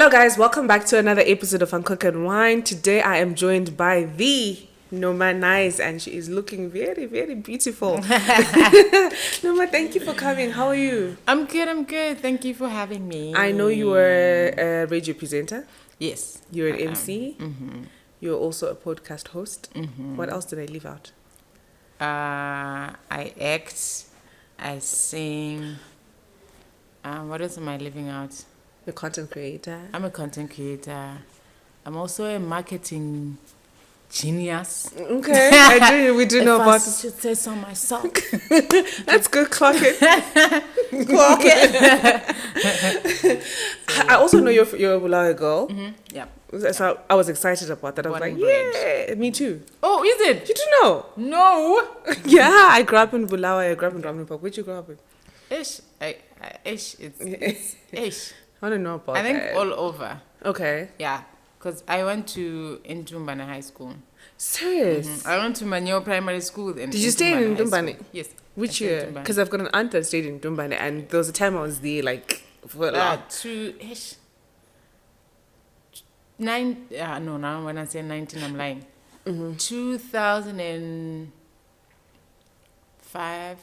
Hello guys, welcome back to another episode of Uncook and Wine. Today I am joined by the Noma Nyce and she is looking very, very beautiful. Noma, thank you for coming. How are you? I'm good. Thank you for having me. I know you were a radio presenter. Yes. You're an MC. Mm-hmm. You're also a podcast host. Mm-hmm. What else did I leave out? I act, I sing. What else am I leaving out? You're a content creator. I'm a content creator. I'm also a marketing genius. Okay, we do know about I should say so myself. That's good, clock it. Clock it. I also know you're a Bulawayo girl. Mm-hmm. Yeah. So I was excited about that. I was like, yeah, me too. Oh, is it? You do know? No. Yeah, I grew up in Bulawayo. I grew up in Ramley Park. Where'd you grow up in? Ish. It's ish. I want to know about I think that. all over. Okay. Yeah. Because I went to Ndumbane High School. Serious? Mm-hmm. I went to Manyo Primary School. Did you stay in Ndumbane? Yes. Which year? Because I've got an aunt that stayed in Ndumbane, and there was a time I was there, like, for a lot. Now when I say 19, I'm lying. Mm-hmm. 2005,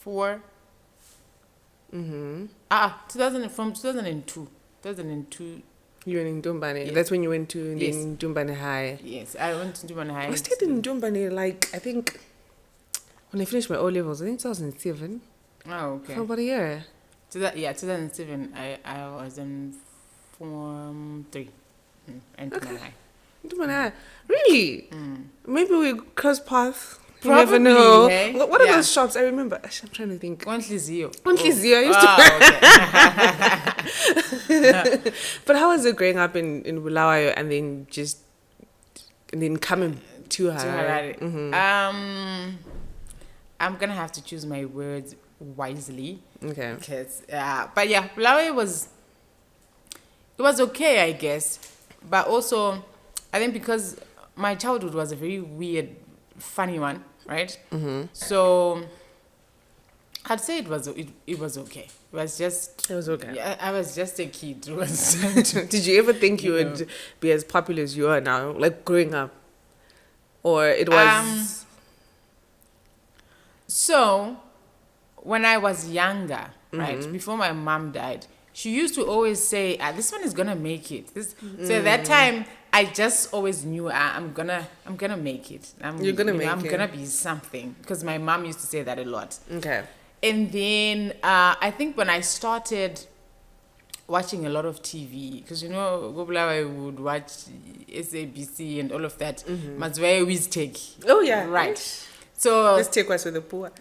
4. Mm-hmm. From 2002. 2002. You went in Ndumbane. Yes. That's when you went to Yes. Ndumbane High. Yes, I went to Noma Nyce. I stayed in Ndumbane, like, I think, when I finished my O-levels, I think 2007. Oh, okay. For about a year. 2007, I was in Form 3. And Okay. Noma High. Ndumbane High. Really? Mm. Maybe we cross paths. You Probably, never know. hey? What are Yeah. those shops? I remember. I'm trying to think. Zio. Zio. I used to. But how was it growing up in Bulawayo and then coming to Harare? Mm-hmm. I'm gonna have to choose my words wisely. Okay. Because, but yeah, Bulawayo was okay, I guess. But also, I think because my childhood was a very weird, funny one, right? Mm-hmm. So I'd say it was okay. It was okay. Yeah, I was just a kid. Did you ever think you would be as popular as you are now, like growing up? Or it was... So, when I was younger, Mm-hmm. right, before my mom died, she used to always say, this one is going to make it. So at that time, I just always knew I'm gonna make it. You're gonna make it. I'm going to be something. Because my mom used to say that a lot. Okay. And then I think when I started watching a lot of TV, because I would watch SABC and all of that. Mazwai always take. Oh yeah, right. So let's take us with the poor.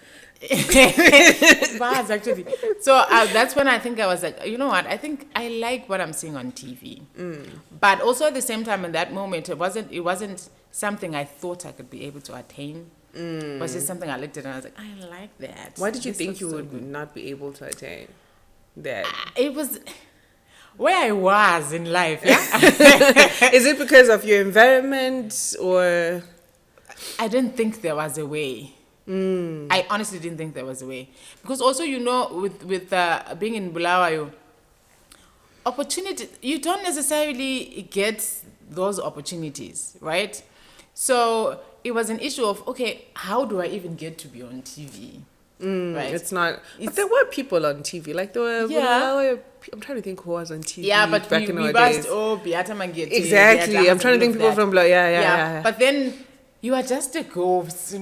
Bars actually. So that's when I think I was like, you know what? I think I like what I'm seeing on TV. But also at the same time, in that moment, it wasn't something I thought I could be able to attain. It was just something I looked at and I was like, I like that. Why did you This think you looks so would good. not be able to attain that? It was where I was in life. Yeah. Is it because of your environment or? I didn't think there was a way. I honestly didn't think there was a way. Because also, with being in Bulawayo, opportunity, you don't necessarily get those opportunities, right? So it was an issue of, okay, how do I even get to be on TV? Right? It's not. But there were people on TV. Like there were. Bulawayo, I'm trying to think who was on TV. Yeah, but back in we our based, days. Beata Mangeti. Exactly. I'm trying to think people from Bulawayo. Yeah. But then you are just a ghost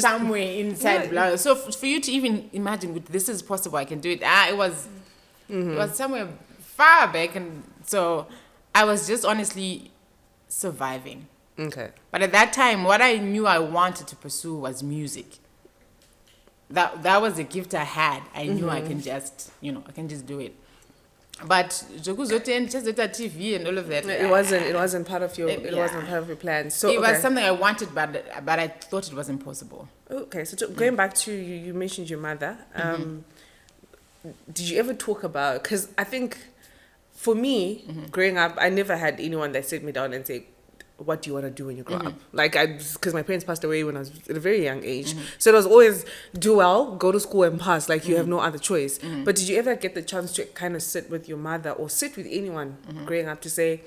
somewhere inside Bulawayo. So for you to even imagine, this is possible, I can do it. It was somewhere far back. And so I was just honestly surviving. Okay. But at that time, what I knew I wanted to pursue was music. That was a gift I had. I knew I can just, I can just do it. But just TV and all of that. It wasn't part of your. It wasn't part of your plan. So it was something I wanted, but I thought it was impossible. Okay, so going back to you mentioned your mother. Did you ever talk about? Because I think, for me, growing up, I never had anyone that sit me down and say, what do you want to do when you grow up? Like, because my parents passed away when I was at a very young age. So it was always do well, go to school and pass. Like, you have no other choice. But did you ever get the chance to kind of sit with your mother or sit with anyone growing up to say,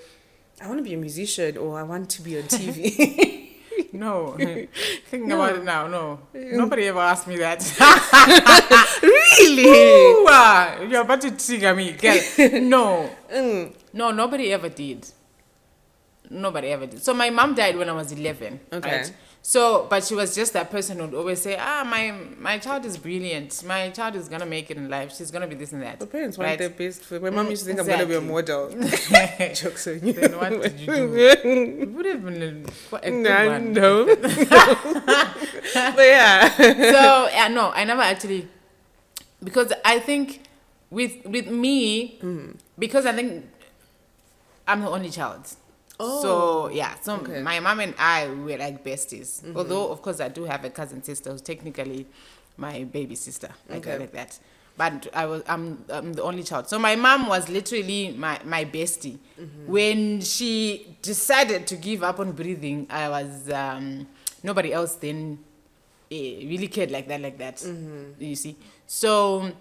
I want to be a musician or I want to be on TV? No. Thinking about it now, no. Nobody ever asked me that. Really? Ooh, you're about to trigger me, girl. No. No, nobody ever did. Nobody ever did. So my mom died when I was 11. Okay. Right? So, but she was just that person who would always say, my child is brilliant. My child is going to make it in life. She's going to be this and that. The parents want their best for. My mom used to think I'm going to be a model. Jokes on you. Then what did you do? You would have been a good one. No. But yeah. So, no, I never actually, because I think with me, because I think I'm the only child. So, yeah. So, my mom and I were like besties. Although, of course, I do have a cousin sister who's technically my baby sister. Like that. But I'm the only child. So, my mom was literally my bestie. When she decided to give up on breathing, I was... nobody else then really cared like that. You see? So,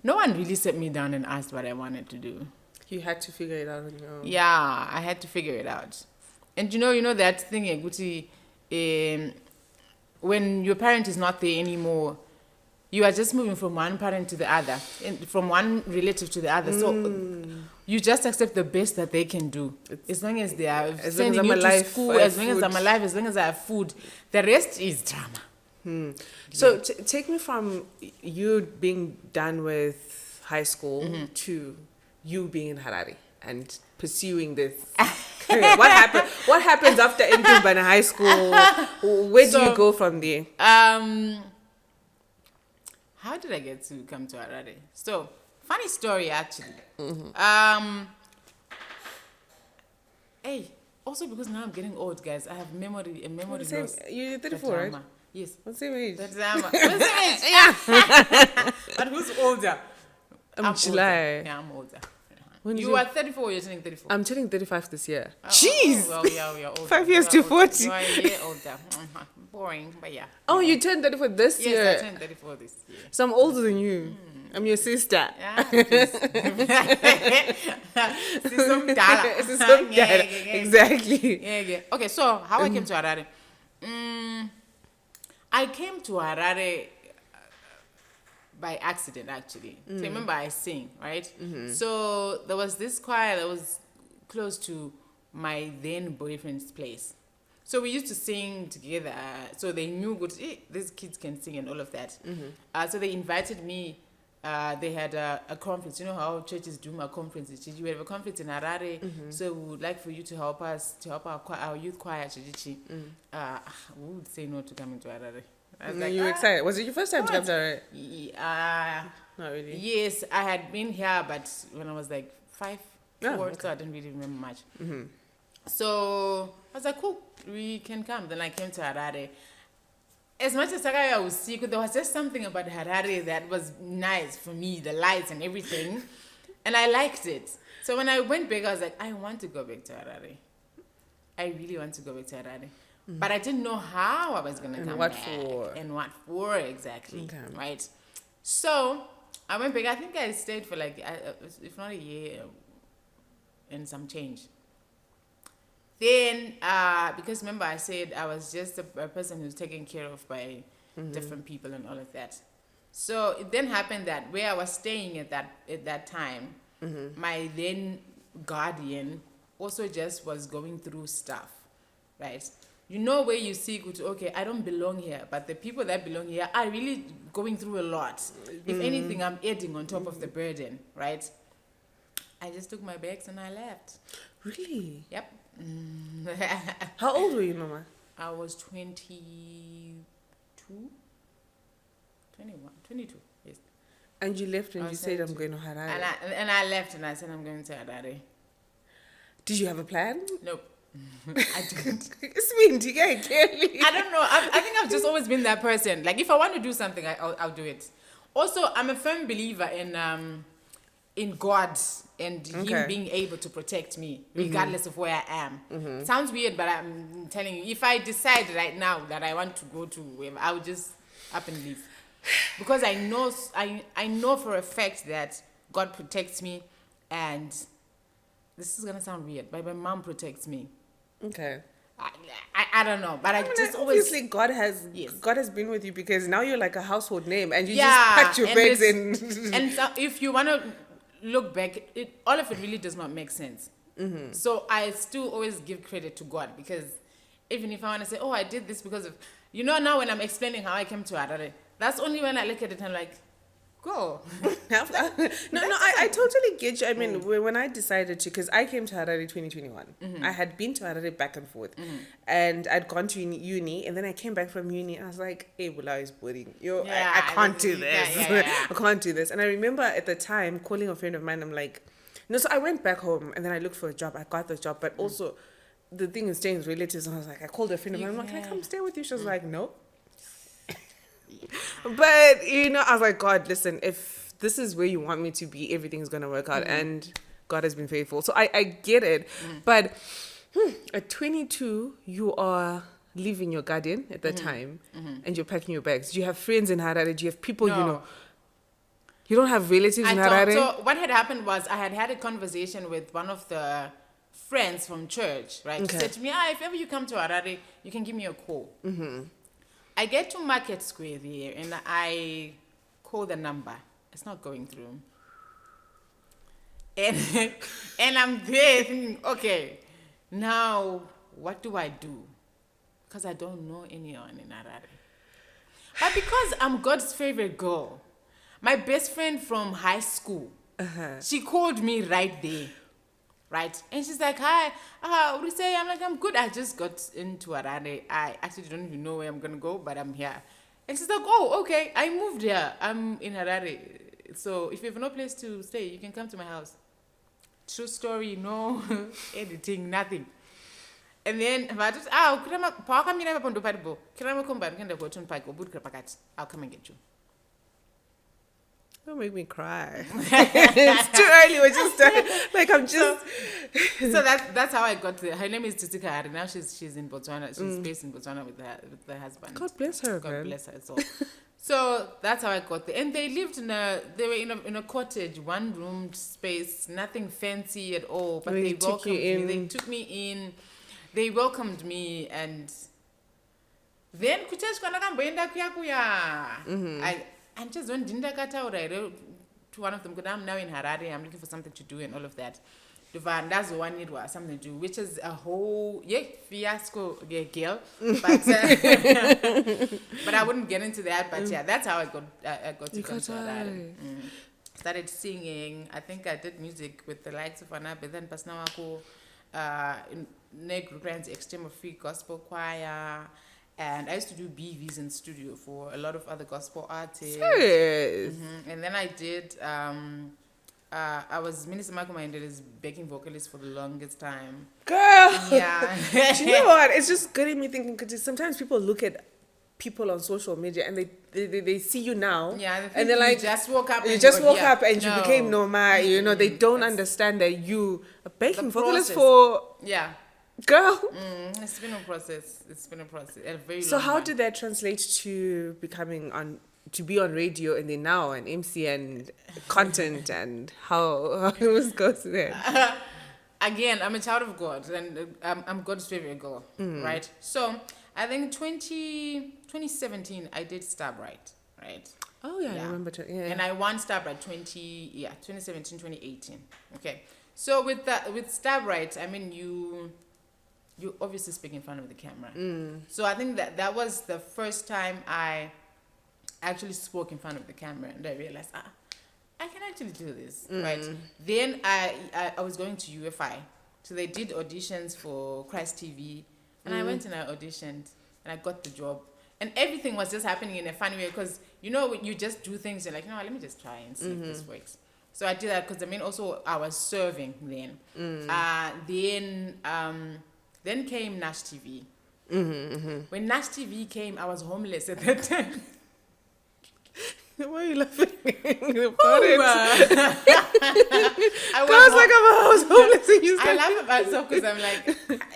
no one really sat me down and asked what I wanted to do. You had to figure it out on your own. Yeah, I had to figure it out. And you know that thing, Guti, when your parent is not there anymore, you are just moving from one parent to the other, from one relative to the other. So you just accept the best that they can do. As long as they are sending you to school, as long as I'm alive, as long as I have food. The rest is drama. So take me from you being done with high school to you being in Harare and pursuing this career. What happens after entering Bana High School? Where do you go from there? How did I get to come to Harare? So, funny story actually. Hey, also because now I'm getting old, guys, I have a memory loss. You're 34, right? Yes. What's the same age? What's the age? But who's older? I'm July. Yeah, I'm older. You are 34, you're turning 34. I'm turning 35 this year. Jeez! Well, yeah, we are older. 5 years to 40. You are a year older. Boring, but yeah. Oh, you turned 34 this year? Yes, I turned 34 this year. So I'm older than you. I'm your sister. Yeah, exactly. Yeah. Okay, so how I came to Harare? I came to Harare by accident, actually. So remember, I sing, right? So there was this choir that was close to my then boyfriend's place. So we used to sing together. So they knew good, these kids can sing and all of that. So they invited me. They had a conference. You know how churches do a conference? We have a conference in Harare. So we would like for you to help us, to help our youth choir. We would say no to coming to Harare. I was like, you were excited. Was it your first time to come to Harare? Not really. Yes, I had been here, but when I was like 4, so I didn't really remember much. So I was like, cool, we can come. Then I came to Harare. As much as I was sick, there was just something about Harare that was nice for me, the lights and everything. And I liked it. So when I went back, I was like, I want to go back to Harare. I really want to go back to Harare. But I didn't know how I was going to come back. And what for exactly. Okay. Right? So I went back. I think I stayed for like, if not a year and some change. Then, because remember I said I was just a person who's taken care of by different people and all of that. So it then happened that where I was staying at that time, my then guardian also just was going through stuff, right? You know where you see, okay, I don't belong here, but the people that belong here are really going through a lot. If anything, I'm adding on top of the burden, right? I just took my bags and I left. Really? Yep. How old were you, Noma? I was 22, 22, yes. And you left and you said, I'm going to Harare. And I left and I said, I'm going to Harare. Did you have a plan? Nope. I didn't. It's mean, do you get it? I don't know. I think I've just always been that person. Like, if I want to do something, I'll do it. Also, I'm a firm believer in in God and Him Okay. being able to protect me regardless of where I am. Sounds weird, but I'm telling you, if I decide right now that I want to go to wherever, I would just up and leave. Because I know for a fact that God protects me, and this is gonna sound weird, but my mom protects me. Okay. I don't know, but I mean, just always obviously God has Yes. God has been with you, because now you're like a household name, and you Yeah, just packed your and bags it's- in. and so if you want to look back, all of it really does not make sense. So I still always give credit to God, because even if I want to say, oh, I did this because of, now when I'm explaining how I came to Harare, that's only when I look at it and I'm like, go. I totally get you. I mean, when I decided to, because I came to Harare 2021, I had been to Harare back and forth, and I'd gone to uni, and then I came back from uni, and I was like, hey, Bula is boring. I can't do this. Yeah. I can't do this. And I remember at the time calling a friend of mine, I'm like, no, so I went back home, and then I looked for a job. I got the job, but also the thing is staying with relatives, and I was like, I called a friend of mine, I'm like, can I come stay with you? She was like, no. But I was like, God, listen, if this is where you want me to be, everything's gonna work out. And God has been faithful, so I get it. But at 22, you are leaving your guardian at the time, and you're packing your bags. Do you have friends in Harare? Do you have people No. You don't have relatives in Harare? So what had happened was I had a conversation with one of the friends from church, right? Okay. She said to me, if ever you come to Harare, you can give me a call. I get to Market Square there, and I call the number. It's not going through. And I'm there thinking, okay, now what do I do? Because I don't know anyone in Harare. But because I'm God's favorite girl, my best friend from high school, she called me right there. Right? And she's like, hi, what do you say? I'm like, I'm good. I just got into Harare. I actually don't even know where I'm going to go, but I'm here. And she's like, oh, okay. I moved here. I'm in Harare. So if you have no place to stay, you can come to my house. True story, no editing, nothing. And then, I'll come and get you. Don't make me cry. It's too early. We're just like, I'm just. So that's how I got there. Her name is Titika Hari. Now she's in Botswana. She's based in Botswana with her husband. God bless her, God man. bless her. So that's how I got there. And they lived they were in a cottage, one room space, nothing fancy at all. But they welcomed me. They took me in. They welcomed me, and then I just don't to one of them because I'm now in Harare. I'm looking for something to do and all of that. That's the one need something to do, which is a whole fiasco girl. But but I wouldn't get into that. But yeah, that's how I got to come to Harare. Started singing. I think I did music with the likes of Anabe, then Pasnawako, Negro Grants Extreme Free Gospel Choir. And I used to do BVs in studio for a lot of other gospel artists. Serious? And then I did, I was Minister Michael Mandela's backing vocalist for the longest time. Girl! Yeah. Do you know what? It's just getting me thinking, because sometimes people look at people on social media and they see you now. Yeah, and they're like, you just woke up you no. became Noma. They don't understand that you are backing vocalist process. for. Yeah. Girl. It's been a process. A very So long how one. did that translate to be on radio and then now an MC and content and how it was goes there? Again, I'm a child of God and I'm God's favorite girl, right? So I think 2017 I did Star Bright, right? Oh yeah, I remember. And I won Star Bright 2017, 2018. Okay. So with Star Bright, I mean you obviously speak in front of the camera. So I think that was the first time I actually spoke in front of the camera, and I realized, I can actually do this, right? Then I was going to UFI, so they did auditions for Christ TV, and I went and I auditioned, and I got the job, and everything was just happening in a funny way because you just do things, you're like, let me just try and see if this works. So I did that because also I was serving then. Then came Nash TV. When Nash TV came, I was homeless at that time. Why are you laughing about Oh, it? I Girls like I was homeless and you I said, laugh about myself because I'm like,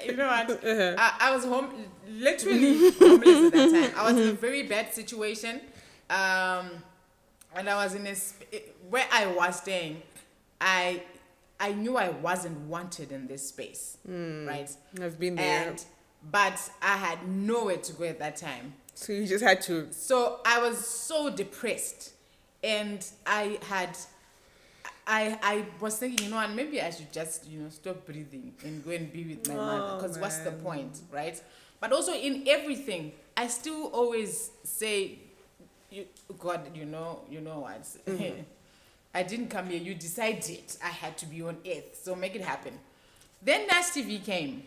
you know what? Uh-huh. I was literally homeless at that time. I was in a very bad situation, and I was in where I was staying. I knew I wasn't wanted in this space, right? I've been there. But I had nowhere to go at that time. So you just had to. So I was so depressed, and I was thinking, you know, and maybe I should just, you know, stop breathing and go and be with my mother, because what's the point, right? But also in everything, I still always say, God, you know what? I didn't come here. You decided I had to be on earth, so make it happen. Then Nas TV came.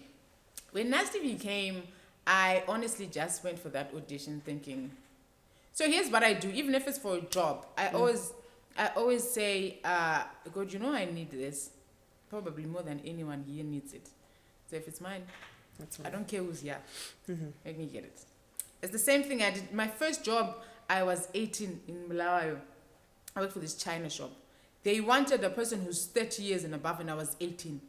When Nas TV came, I honestly just went for that audition thinking. So here's what I do, even if it's for a job. I always say, God, you know I need this. Probably more than anyone here needs it. So if it's mine, I don't care who's here. Make me get it. It's the same thing I did. My first job, I was 18 in Bulawayo. I worked for this China shop. They wanted a person who's 30 years and above, and I was 18.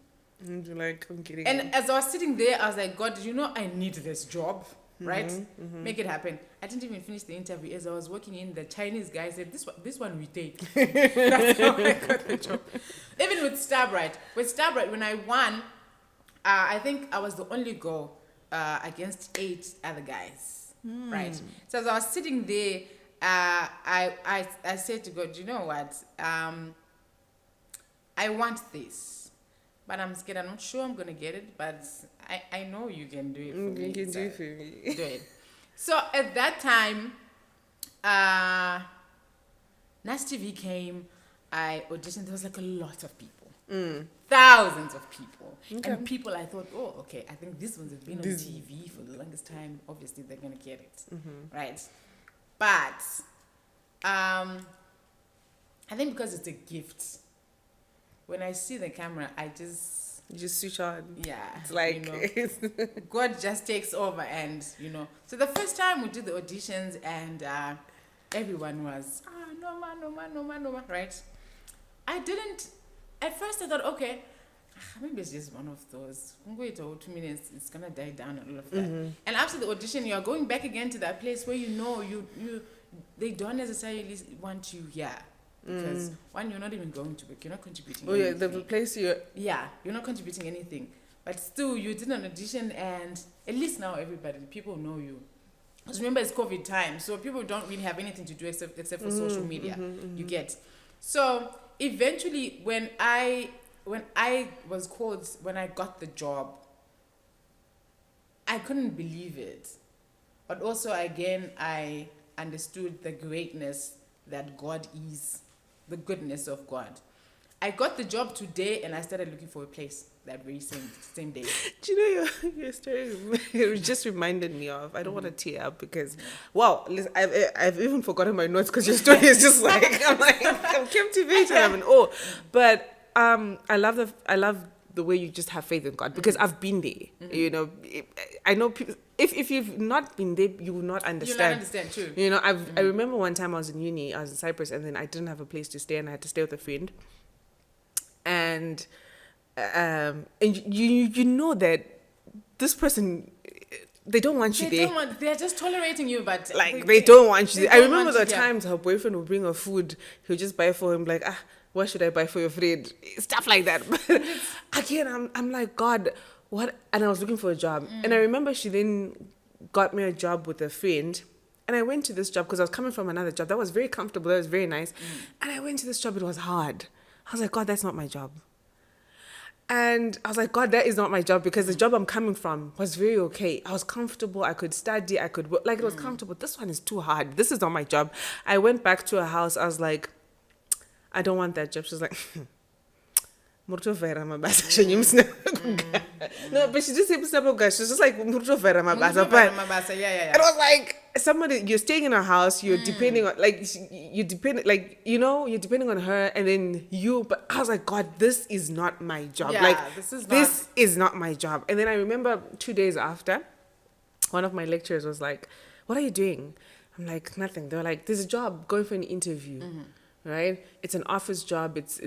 And you're like, I'm kidding. And as I was sitting there, I was like, God, you know I need this job, right? Make it happen. I didn't even finish the interview. As I was working in, the Chinese guy said, this one we take. That's how I got the job. Even with Starbright. With Starbright, when I won, I think I was the only girl against 8 other guys, right? So as I was sitting there, I said to God, you know what? I want this, but I'm scared. I'm not sure I'm gonna get it, but I know you can do it for me. You can do it for me. Do it. So at that time, Nas TV came. I auditioned. There was like a lot of people, thousands of people, and people. I thought, oh, okay. I think these ones have been on TV for the longest time. Obviously, they're gonna get it, right? But I think because it's a gift, when I see the camera, you just switch on. Yeah. It's like, you know, God just takes over, and, you know. So the first time we did the auditions, and everyone was, Noma, right? At first I thought, okay, maybe it's just one of those. Wait 2 minutes, it's gonna die down and all of that. And after the audition, you are going back again to that place where they don't necessarily want you here. Because one, you're not even going to work, you're not contributing anything. The place you're not contributing anything. But still, you did an audition, and at least now people know you. Because remember, it's COVID time, so people don't really have anything to do except for social media. You get. So eventually, when I was called, when I got the job, I couldn't believe it. But also, again, I understood the greatness that God is, the goodness of God. I got the job today, and I started looking for a place that very same day. Do you know your story? It just reminded me of. I don't want to tear up because, wow, listen, I've even forgotten my notes because your story is just like I'm captivated. I'm in awe. But I love the way you just have faith in God, because I've been there. You know, I know people. If you've not been there, you will not understand. You'll not understand, true. You know, I remember one time I was in uni, I was in Cyprus, and then I didn't have a place to stay, and I had to stay with a friend. And you know that this person, they don't want you there. They're just tolerating you, but like they don't want you there. I remember the times her boyfriend would bring her food, he'll just buy for him, like, what should I buy for your friend? Stuff like that. But again, I'm like, God, what? And I was looking for a job. And I remember she then got me a job with a friend. And I went to this job because I was coming from another job that was very comfortable, that was very nice. And I went to this job, it was hard. I was like, God, that's not my job. And I was like, God, that is not my job, because the job I'm coming from was very okay. I was comfortable. I could study. I could work. Like, it was comfortable. This one is too hard. This is not my job. I went back to her house. I was like, I don't want that job. She was like, no, but she just said, she was just like, yeah. And it was like, somebody, you're staying in a house, you're depending on, like, you're depending on her, and then but I was like, God, this is not my job. Yeah, like, this is not my job. And then I remember 2 days after, one of my lecturers was like, what are you doing? I'm I'm like, nothing. They were like, there's a job, going for an interview, right? It's an office job. It's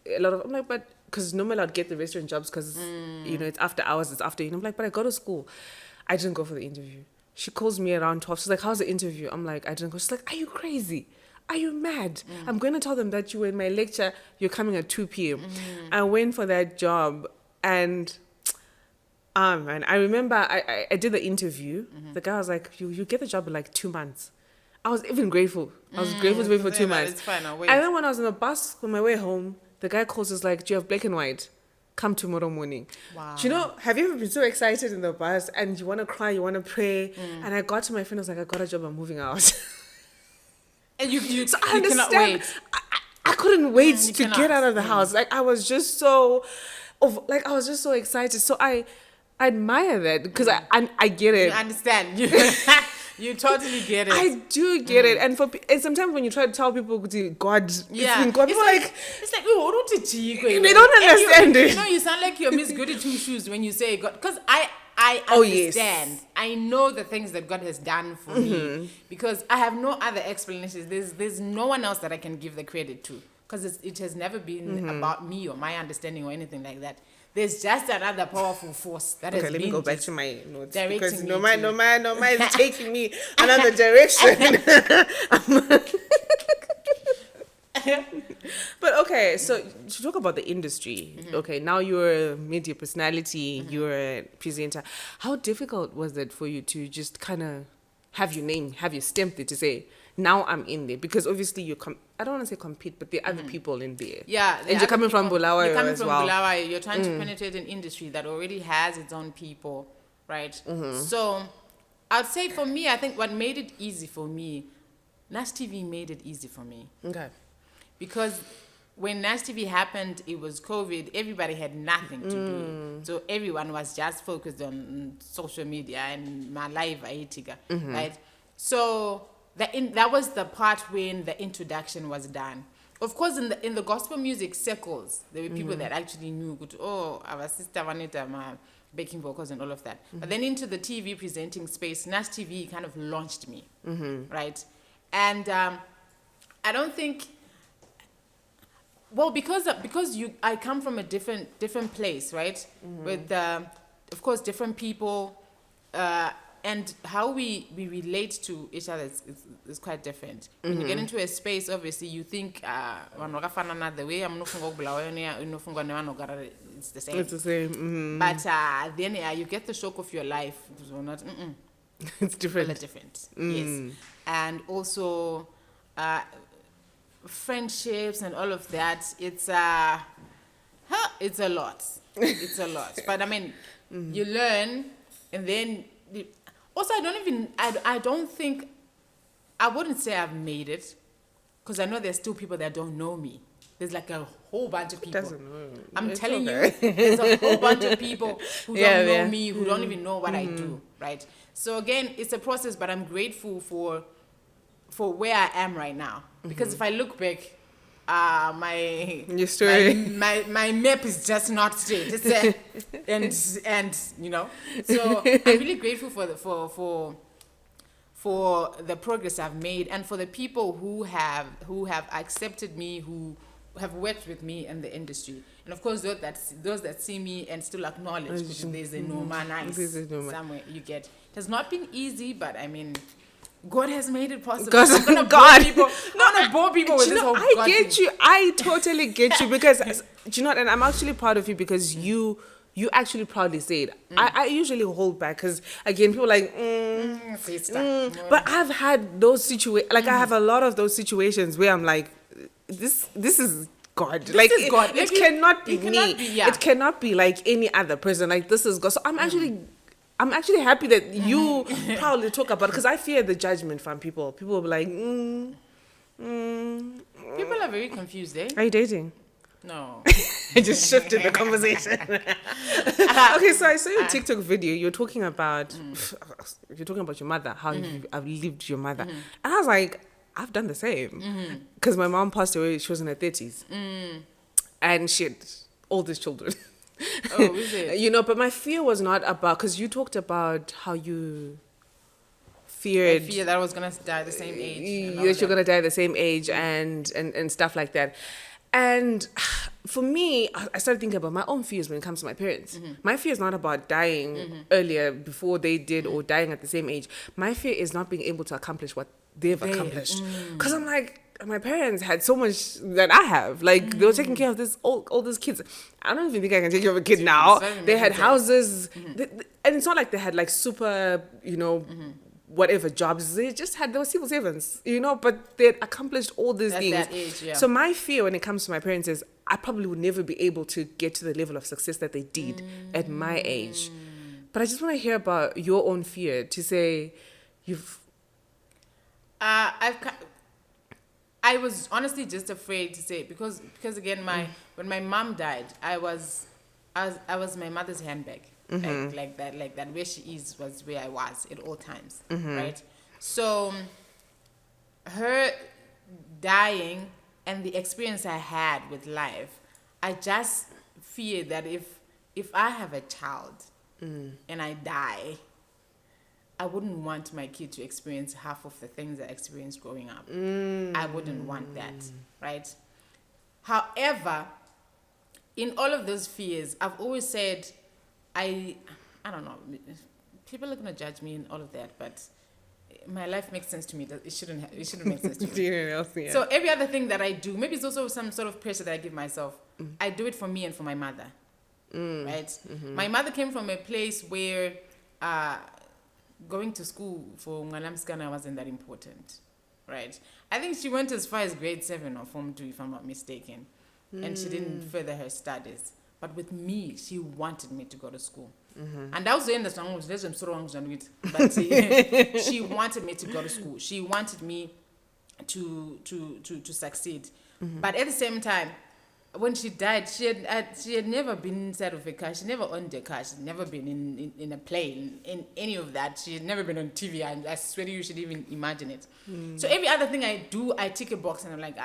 a lot of, I'm like, but, because normally I'd get the restaurant jobs because, it's after hours, it's after, I'm like, but I go to school. I didn't go for the interview. She calls me around 12. She's like, how's the interview? I'm like, I didn't go. She's like, are you crazy? Are you mad? I'm going to tell them that you were in my lecture. You're coming at 2 p.m. I went for that job and... man, I remember I did the interview. The guy was like, you get the job in like 2 months. I was even grateful. I was grateful to wait for 2 months. It's fine, I'll wait. And then when I was on the bus on my way home, the guy calls us like, do you have black and white? Come tomorrow morning. Wow. Do you know, have you ever been so excited in the bus and you want to cry, you want to pray? And I got to my friend, I was like, I got a job, I'm moving out. And you So I cannot understand. wait. I couldn't wait to cannot. get out of the house. Like I was just so excited. So I admire that because I get it. You understand. You totally get it. I do get it. And and sometimes when you try to tell people God, it's been God, people it's like, oh, what did you they don't understand it. You know, you sound like you're Miss Goody Two Shoes when you say God, because I Oh, understand. yes. I know the things that God has done for me because I have no other explanations. There's no one else that I can give the credit to because it has never been about me or my understanding or anything like that. There's just another powerful force that has been. Okay, let me go back to my notes because me Noma is taking me another direction. But okay, so to talk about the industry, okay, now you're a media personality, you're a presenter. How difficult was it for you to just kind of have your name, have your stamp there to say, now I'm in there? Because obviously I don't want to say compete, but there are other people in there. Yeah. And you're coming from Bulawayo You're coming as from well. Bulawayo. You're trying to penetrate an industry that already has its own people, right? So I'd say for me, I think what made it easy for me, Nash TV made it easy for me. Okay. Because when Nash TV happened, it was COVID. Everybody had nothing to do. So everyone was just focused on social media and my live Aitiga, right? So that was the part when the introduction was done. Of course, in the gospel music circles, there were people that actually knew, our sister Vanita, my backing vocals and all of that. But then into the TV presenting space, Nash TV kind of launched me, right? And I don't think... Well, because I come from a different place, right? With of course different people, and how we relate to each other is quite different. When you get into a space, obviously you think the way I'm it's the same. It's the same. But then you get the shock of your life. It's different. Really different. Yes, and also. Friendships and all of that, it's a lot. It's a lot. But I mean, you learn, and then also I don't think, I wouldn't say I've made it, because I know there's still people that don't know me. There's like a whole bunch of people. I'm telling you, there's a whole bunch of people who don't know me, who don't even know what I do, right? So again, it's a process, but I'm grateful for where I am right now. Because if I look back, your story, my map is just not straight. It's and you know, so I'm really grateful for the progress I've made, and for the people who have accepted me, who have worked with me in the industry, and of course those that see me and still acknowledge, because there's a Noma Nyce somewhere you get. It has not been easy, but I mean, God has made it possible. I'm gonna bore people. Not bore people with this whole I God get thing. you. I totally get you, because do you know what? And I'm actually proud of you, because you actually proudly say it. I usually hold back, because again, people are like, but I've had those situations. Like I have a lot of those situations where I'm like, this is God. This like is God. It cannot be me. Yeah. It cannot be like any other person. Like this is God. So I'm actually happy that you proudly talk about it, because I fear the judgment from people. People will be like, People are very confused, eh? Are you dating? No. I just shifted the conversation. Okay, so I saw your TikTok video. You're talking about your mother, how you've outlived your mother. And I was like, I've done the same. Because my mom passed away, she was in her 30s. And she had all these children. Oh, is it? You know, but my fear was not about, because you talked about how you feared that I was gonna die the same age. that you're gonna die the same age and stuff like that. And for me, I started thinking about my own fears when it comes to my parents. My fear is not about dying earlier before they did or dying at the same age. My fear is not being able to accomplish what they've accomplished. Because I'm like, my parents had so much that I have. Like, they were taking care of all these kids. I don't even think I can take care of a kid now. They had houses. And it's not like they had like super, whatever jobs. They were civil servants, but they'd accomplished all these things. That age, yeah. So my fear when it comes to my parents is I probably would never be able to get to the level of success that they did at my age. But I just want to hear about your own fear, to say I was honestly just afraid to say, because again, when my mom died, I was my mother's handbag. Like that where she is was where I was at all times, right? So her dying and the experience I had with life, I just fear that if I have a child and I die, I wouldn't want my kid to experience half of the things I experienced growing up. I wouldn't want that, right? However, in all of those fears, I've always said, I don't know, people are going to judge me and all of that, but my life makes sense to me. It shouldn't make sense to me. So every other thing that I do, maybe it's also some sort of pressure that I give myself. I do it for me and for my mother, right? My mother came from a place where going to school for Ngalamskana wasn't that important, right? I think she went as far as grade 7 or Form 2, if I'm not mistaken, and she didn't further her studies. But with me, she wanted me to go to school. And that was the end of the song. But she wanted me to go to school. She wanted me to succeed. But at the same time, when she died, she had never been inside of a car. She never owned a car. She'd never been in a plane, in any of that. She had never been on TV. I swear you should even imagine it. So every other thing I do, I tick a box and I'm like,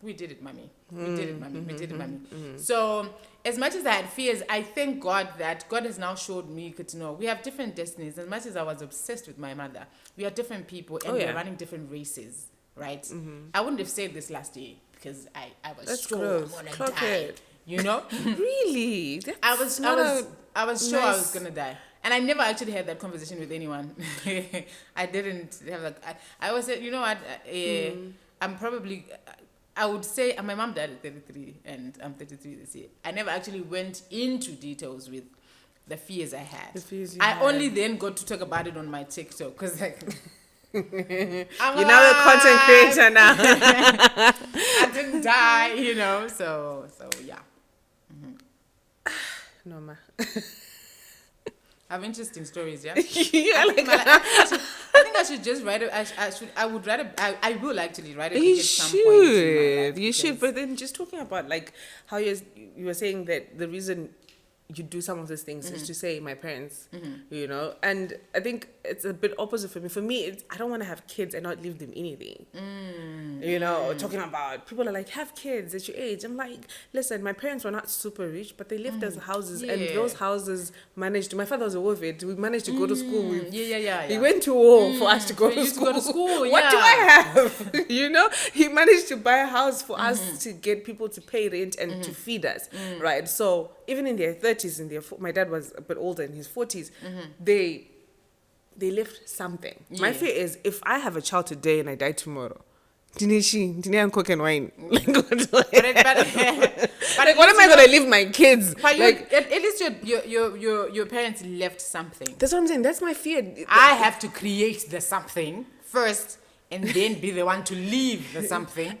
we did it, mommy. We did it, mommy. We did it, mommy. So as much as I had fears, I thank God that God has now showed me to know we have different destinies. As much as I was obsessed with my mother, we are different people and we're running different races, right? I wouldn't have said this last year because I was sure I'm gonna die. Really? I was sure I was gonna die. And I never actually had that conversation with anyone. I didn't have that. I always said, I'm probably... I would say my mom died at 33 and I'm 33 this year. I never actually went into details with the fears I had. I only then got to talk about it on my TikTok because you're now a content creator now. I didn't die, so yeah. Noma. I have interesting stories, yeah. I think I should just write it. I will actually write it. You should. You should. But then just talking about like how you were saying that the reason you do some of these things is to say my parents, and I think it's a bit opposite for me. For me, I don't want to have kids and not leave them anything. Talking about people are like, have kids at your age. I'm like, listen, my parents were not super rich, but they left us houses, and those houses managed. My father was a war vet. We managed to go to school. He went to war for us to go to school. What do I have? He managed to buy a house for us to get people to pay rent and to feed us, right? So even in their 30s, my dad was a bit older, in his 40s, they left something. My fear is if I have a child today and I die tomorrow, I'm cooking wine. Like, what am I gonna leave my kids? But at least your parents left something. That's what I'm saying. That's my fear. I have to create the something first, and then be the one to leave the something.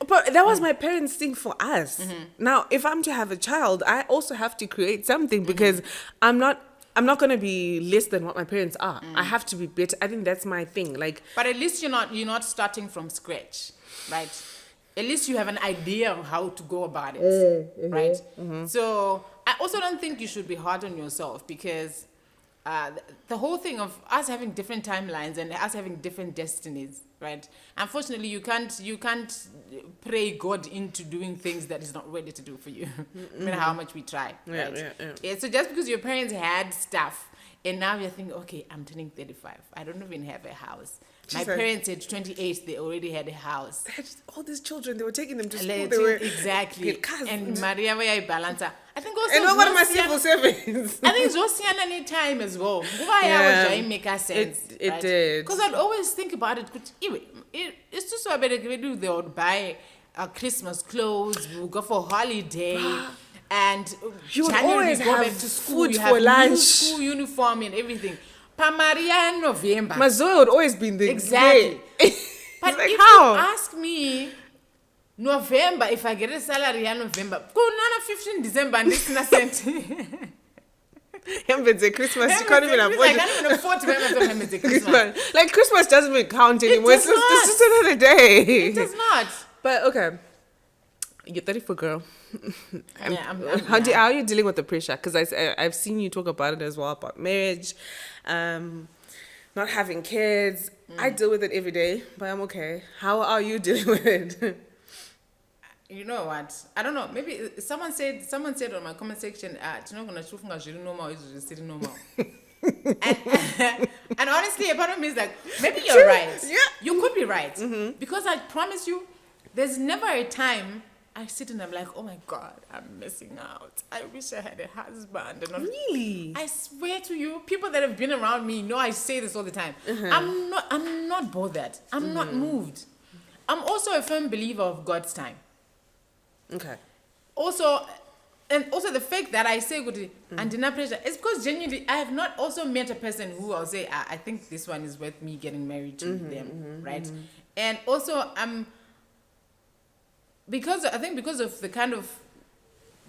But that was my parents' thing for us. Now, if I'm to have a child, I also have to create something because I'm not going to be less than what my parents are. I have to be better. I think that's my thing. But at least you're not starting from scratch, right? At least you have an idea of how to go about it, right? So I also don't think you should be hard on yourself because the whole thing of us having different timelines and us having different destinies right? Unfortunately, you can't pray God into doing things that He's not ready to do for you, no matter how much we try. Yeah, Right? yeah. So just because your parents had stuff, and now you're thinking, okay, I'm turning 35. I don't even have a house. My parents at 28, they already had a house. They had all these children, they were taking them to school. They were exactly. And Maria Vaya Balanta. I think also. And what are my civil servants? I think Zosian any time as well. Yeah, make sense. It did. Because I'd always think about it. It's just so better they would buy Christmas clothes, we'll go for holiday. And you would January always we go have back to school, food you for have lunch, new school uniform and everything. Pamaria in November. My Zoe would always be in the exactly. But like, if how? you ask me, November, if I get a salary in November, go on 15 December and this innocent. Christmas, you can't even afford I can't even afford to buy Christmas. Like Christmas doesn't even count anymore. It's just another day. It does not. But okay, you're 34, girl. How are you dealing with the pressure? Because I've seen you talk about it as well, about marriage, not having kids. I deal with it every day, but I'm okay. How are you dealing with it? You know what? I don't know. Maybe someone said on my comment section, normal is just normal. And honestly, a part of me is like, maybe you're right. Yeah. You could be right. Mm-hmm. Because I promise you, there's never a time I sit and I'm like, oh my God, I'm missing out. I wish I had a husband. And really? I swear to you, people that have been around me know I say this all the time. Mm-hmm. I'm not bothered. I'm not moved. I'm also a firm believer of God's time. Okay. Also the fact that I say good and deny pressure is because genuinely I have not also met a person who I'll say I think this one is worth me getting married to them, right? And also because of the kind of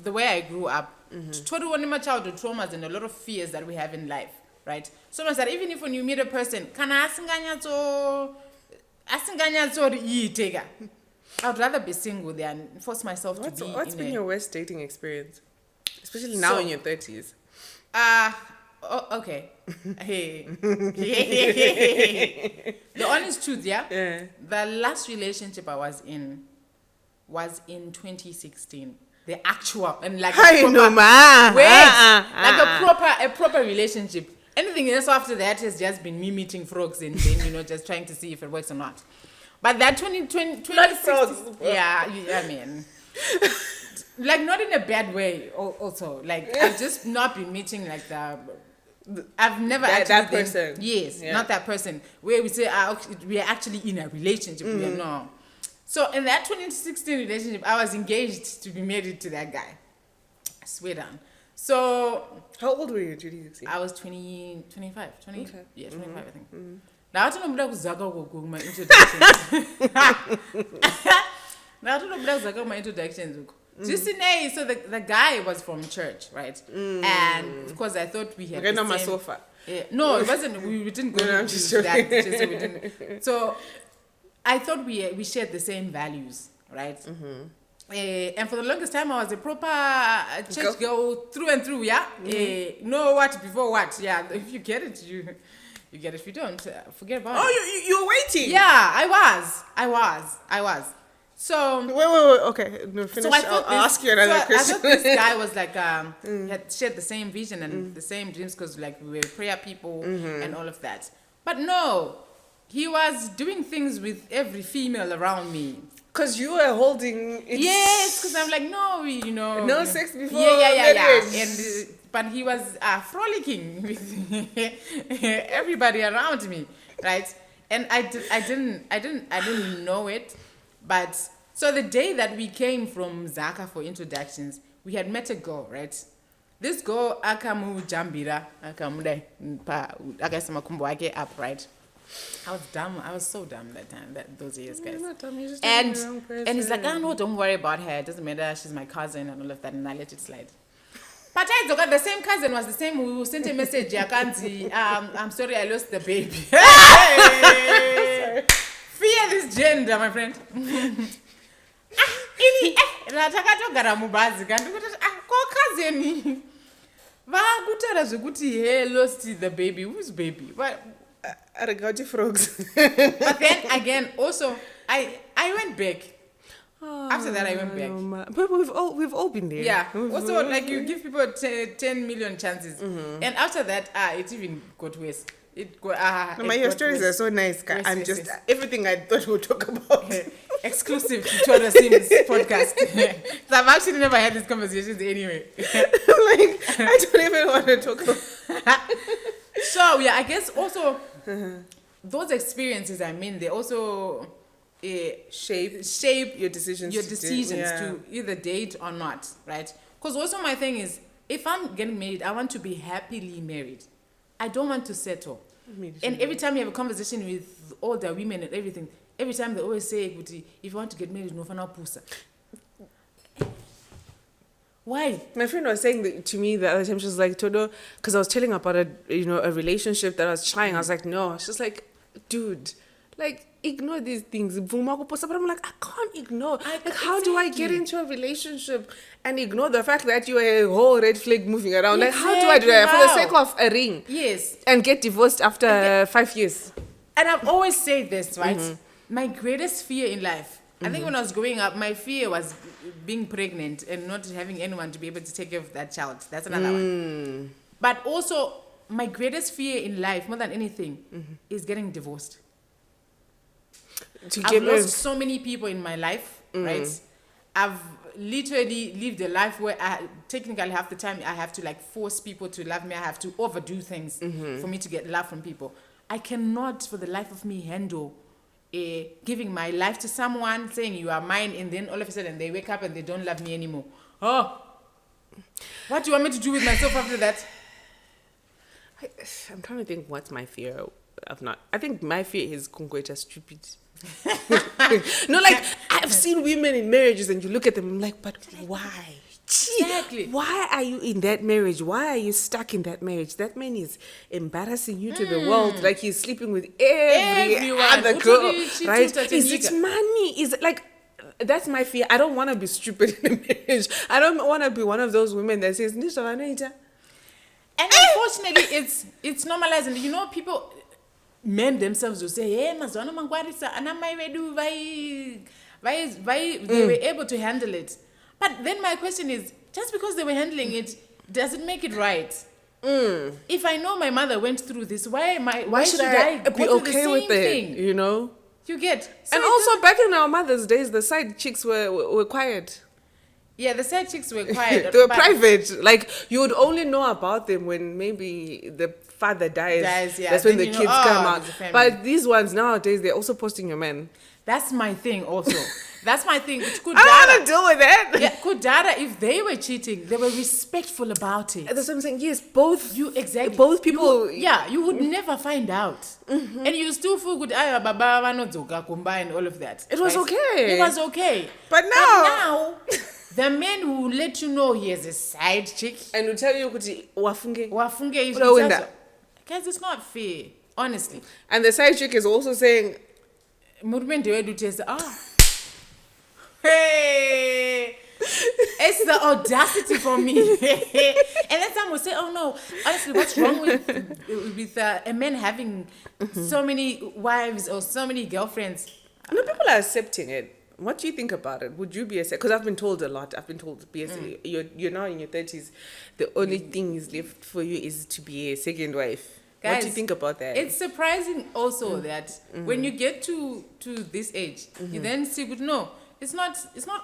the way I grew up, my childhood traumas and a lot of fears that we have in life, right? So much that even if when you meet a person, I'd rather be single than force myself to be. What's been your worst dating experience, especially now in your 30s? Okay. Hey. The honest truth, yeah. The last relationship I was in 2016. The actual and like a proper relationship. Anything else after that has just been me meeting frogs and then just trying to see if it works or not. But that 2016, yeah, I mean, like not in a bad way. Also, like I've just not been meeting like I've never that person. Yes, not that person. Where we say we are actually in a relationship. We are not. So in that 2016 relationship, I was engaged to be married to that guy. I swear down. So how old were you in 2016? I was 25. Okay. Yeah, 25 I think. Now I don't know my introductions. So the guy was from church, right? And of course I thought we had on my sofa. No, it wasn't. We didn't go into that. So we didn't. So I thought we shared the same values, right? And for the longest time, I was a proper church girl through and through, yeah? Know what before what, yeah. If you get it, you get it. If you don't, forget about it. Oh, you were waiting? Yeah, I was. So... Wait, okay. No, finish. So I'll ask you another question. I thought this guy was like, had shared the same vision and the same dreams because like we were prayer people and all of that. But no, he was doing things with every female around me. Because you were holding it. Yes, because I'm like, no, no sex before marriage. And but he was frolicking with everybody around me, right? And I didn't know it, but so the day that we came from Zaka for introductions, we had met a girl, right? This girl akamu jambira akamude akasemakumbo ake up, right? I was dumb. I was so dumb that time, those years, guys. You're not dumb, you're just and he's like, no, don't worry about her. It doesn't matter. She's my cousin and all of that, and I let it slide. But the same cousin was the same who sent a message. I'm sorry, I lost the baby. Fear this gender, my friend. Cousin. Lost the baby. Whose baby? What? Aragati frogs. But then again, also, I went back. After that, I went back. But we've all been there. Yeah. Also, like you give people 10 million chances, and after that, it even got worse. Your stories are so nice. I'm just everything I thought we'd talk about. Exclusive to Todd Sims podcast. So I've actually never had these conversations anyway. Like I don't even want to talk about. So yeah, I guess also those experiences. I mean, they also shape your decisions. To either date or not, right? Because also my thing is, if I'm getting married, I want to be happily married. I don't want to settle. And every time you have a conversation with older women and everything, every time they always say, if you want to get married, no fana pusa. Why? My friend was saying to me the other time, she was like, Todo, because I was telling her about a relationship that I was trying. I was like, no. She's like, dude, like, ignore these things. But I'm like, I can't ignore. Like, how do I get into a relationship and ignore the fact that you are a whole red flag moving around? Like, how do I do that? For the sake of a ring. Yes. And get divorced after 5 years. And I've always said this, right? My greatest fear in life, I think when I was growing up, my fear was being pregnant and not having anyone to be able to take care of that child. That's another one. But also, my greatest fear in life, more than anything, is getting divorced. I've lost so many people in my life, right? I've literally lived a life where technically half the time I have to like force people to love me. I have to overdo things for me to get love from people. I cannot for the life of me handle giving my life to someone, saying you are mine, and then all of a sudden they wake up and they don't love me anymore. Oh, what do you want me to do with myself after that? I'm trying to think what's my fear of not. I think my fear is Kungweta stupid. No, like I've seen women in marriages and you look at them, I'm like, but why? Exactly. Why are you in that marriage? Why are you stuck in that marriage? That man is embarrassing you to the world. Like he's sleeping with everyone other girl, right? Is it money? Is it like that's my fear? I don't want to be stupid in a marriage. I don't want to be one of those women that says Nisha Vanita. And unfortunately, it's normalized, and people. Men themselves will say, "Hey, mazwana mangwarisa, anamai vedu they were able to handle it." But then my question is, just because they were handling it, does it make it right? If I know my mother went through this, why should I be okay with it? You get. So and also back in our mother's days, the side chicks were quiet. Yeah, the side chicks were quiet. They were private. Like you would only know about them when maybe the father dies. Yeah. That's when the kids come out. But these ones nowadays, they're also posting your man. That's my thing also. That's my thing. I don't want to deal with that. Yeah, Kudada, if they were cheating, they were respectful about it. That's what I'm saying. Yes, both people. You would never find out. And you still feel good. Combine all of that. It was okay. It was okay. But now the man will let you know he has a side chick. And will tell you, wafunge is guys, it's not fair, honestly. And the side chick is also saying, hey, it's the audacity for me. And then some will say, oh no, honestly, what's wrong with a man having so many wives or so many girlfriends? No, people are accepting it. What do you think about it? Would you be accepted? Because I've been told a lot. I've been told, basically, you're now in your 30s. The only thing is left for you is to be a second wife. Guys, what do you think about that? It's surprising also that when you get to this age, you then see, but no, it's not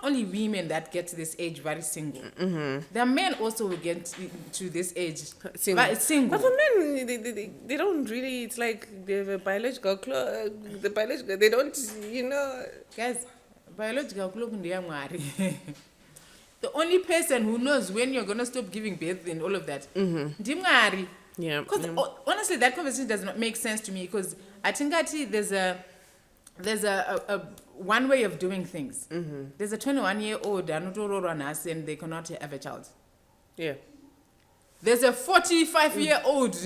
only women that get to this age very single. The men also will get to this age single. But for men, they don't really. It's like they have a biological clock. The biological, they don't, guys. Biological clock in the the only person who knows when you're gonna stop giving birth and all of that. Yeah. Because honestly, that conversation does not make sense to me. Because I think there's a one way of doing things. There's a 21-year-old and they cannot have a child. Yeah. There's a 45-year-old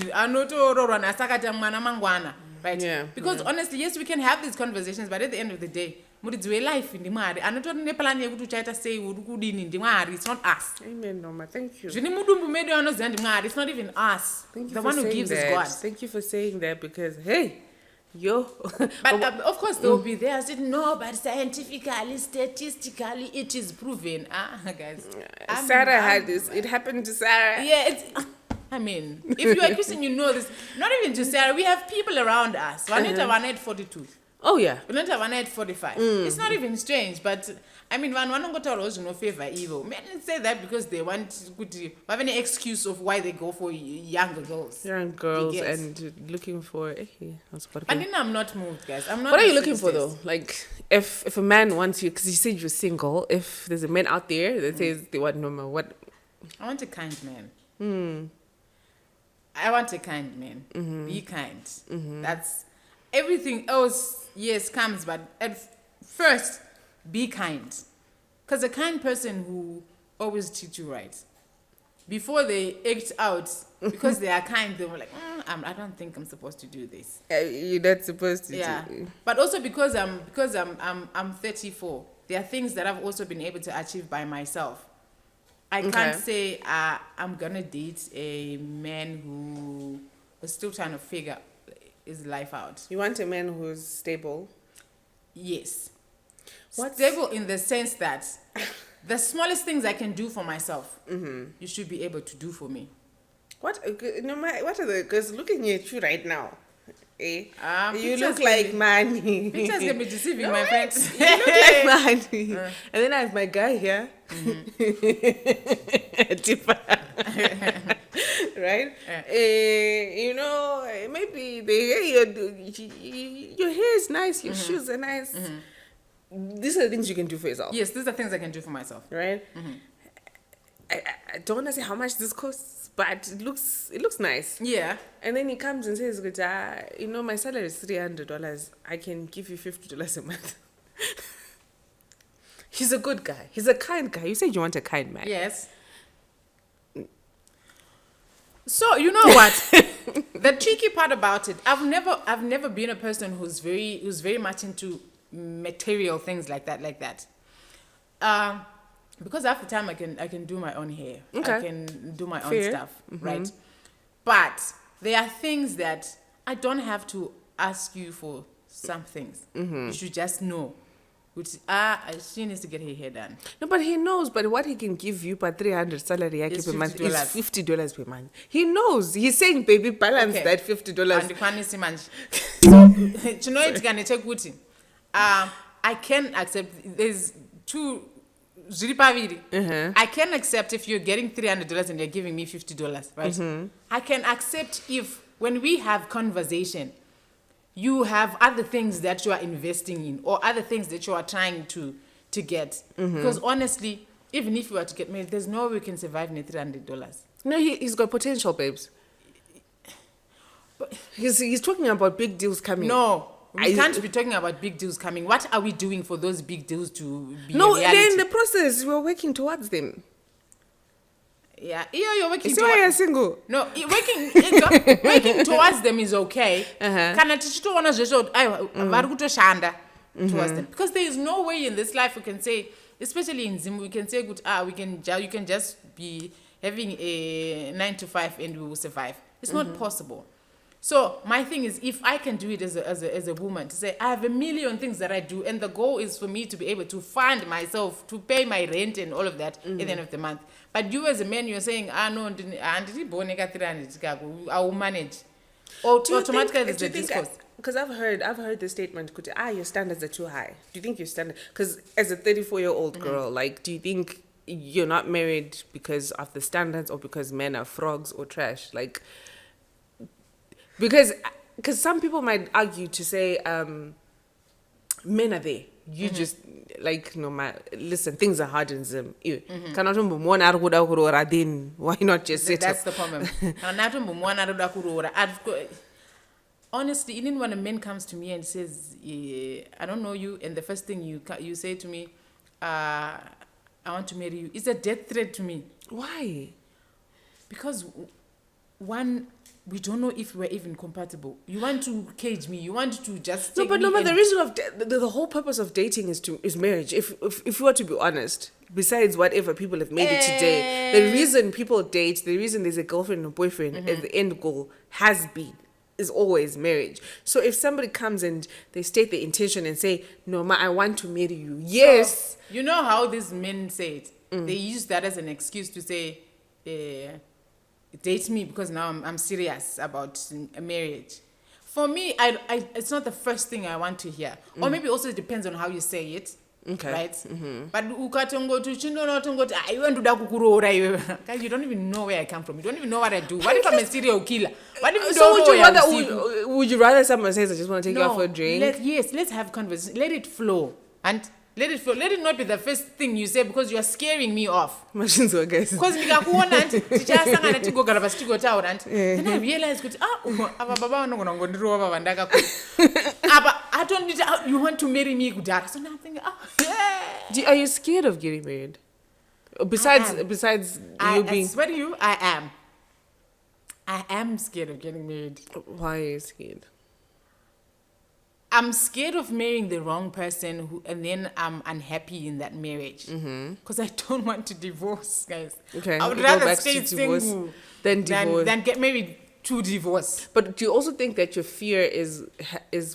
right? Yeah, Because honestly, yes, we can have these conversations, but at the end of the day, muridzi life in Mwari. Anatori neplan yekuti uchaita sei uri kudini ndimwari. It's not us. Amen, Noma. Thank you. Zvine mudumbu medu anoziva ndimwari. It's not even us. Thank you The for one who saying gives that. is God. Thank you for saying that because, hey, yo. But of course, they will be there. I said, no, but scientifically, statistically, it is proven. Guys. Sarah had this. It happened to Sarah. Yeah, I mean, if you are Christian, you know this. Not even to Sarah. We have people around us. One at 42. Oh, yeah. One at 45. It's not even strange, but I mean, one got no favor evil. Men say that because they want to have any excuse of why they go for younger girls. Young girls and looking for. But then I'm not moved, guys. I'm not. What are you looking for though? Like, if a man wants you, because you said you're single. If there's a man out there that says they want Noma, what? I want a kind man. I want a kind man. Be kind. That's everything else. Yes, comes, but at first, be kind. Because a kind person who always treats you right. Before they act out, because they are kind, they were like, I don't think I'm supposed to do this. You're not supposed to. Yeah, but also because I'm 34. There are things that I've also been able to achieve by myself. I can't say I'm gonna date a man who is still trying to figure his life out. You want a man who's stable? Yes. Stable in the sense that the smallest things I can do for myself, you should be able to do for me. What are the... Because looking at you right now, you look like money. Pictures can be deceiving, my friends. You look like money. And then I have my guy here. Right? You know, maybe your hair is nice, your shoes are nice. These are the things you can do for yourself. Yes, these are things I can do for myself. Right? I don't want to say how much this costs, but it looks nice. Yeah. And then he comes and says, you know, my salary is $300. I can give you $50 a month. He's a good guy. He's a kind guy. You said you want a kind man. Yes. So you know what? The tricky part about it, I've never been a person who's very much into material things like that. Because half the time I can do my own hair. Okay. I can do my own stuff, right? But there are things that I don't have to ask you for some things. You should just know. Which she needs to get her hair done. No, but he knows. But what he can give you per 300 salary per month is $50 per month. He knows. He's saying, baby, balance that $50. And you can't see much. So, you know, it's gonna take Gucci. I can accept. There's two. I can accept if you're getting $300 and you're giving me $50, right? I can accept if when we have conversation, you have other things that you are investing in or other things that you are trying to get. Because honestly, even if you were to get married, there's no way we can survive on $300. No, he's got potential, babes. But he's talking about big deals coming. No, we can't be talking about big deals coming. What are we doing for those big deals to be No, reality? they're in the process. We're working towards them. Yeah, you're working. So you're single. No, working towards them is okay. Towards them, because there is no way in this life we can say, especially in Zimbabwe, we can say good. You can just be having a 9 to 5 and we will survive. It's not possible. So my thing is, if I can do it as a woman, to say I have a million things that I do, and the goal is for me to be able to fund myself, to pay my rent and all of that at the end of the month. But you as a man, you're saying, no, I will manage. Automatically there's a discourse. Because I've heard the statement, your standards are too high. Do you think your standard? Because as a 34-year-old girl, like, do you think you're not married because of the standards or because men are frogs or trash? Like, because some people might argue to say men are there. You just, like, no matter, listen, things are hard in Zim. Why not just sit That's the problem. Honestly, even when a man comes to me and says, I don't know you, and the first thing you say to me, I want to marry you, it's a death threat to me. Why? Because one, we don't know if we're even compatible. You want to cage me. You want to just No, take but me no, but and- the reason of the whole purpose of dating is marriage. If you were to be honest, besides whatever people have made it today, the reason people date, the reason there's a girlfriend and a boyfriend, as the end goal is always marriage. So if somebody comes and they state their intention and say, "No, I want to marry you," yes. So, you know how these men say it? They use that as an excuse to say, date me because now I'm serious about a marriage. For me, I it's not the first thing I want to hear. Or maybe also it depends on how you say it. Okay. Right? But ukatongo to chindonotongoti I want to dakukuroora. Guys, you don't even know where I come from. You don't even know what I do. What if I'm a serial killer? What if you So don't would know you where I'm rather sleeping? would you rather someone says, "I just want to take you out for a drink"? Let's have conversation. Let it flow. And let it flow. Let it not be the first thing you say because you are scaring me off. Machines were guys. Because ndikakuona anti tichasangana tigogara pasi tigotaura anti then I realize kuti ava baba vanogona kungondirova vandakakura apa atonditi you want to marry me kudhara so now I'm thinking yeah. Are you scared of getting married? Besides you being... I swear to you, I am scared of getting married. Why are you scared? I'm scared of marrying the wrong person and then I'm unhappy in that marriage. Because I don't want to divorce, guys. Okay. I would you rather go back stay to divorce single than divorce. than get married to divorce. But do you also think that your fear is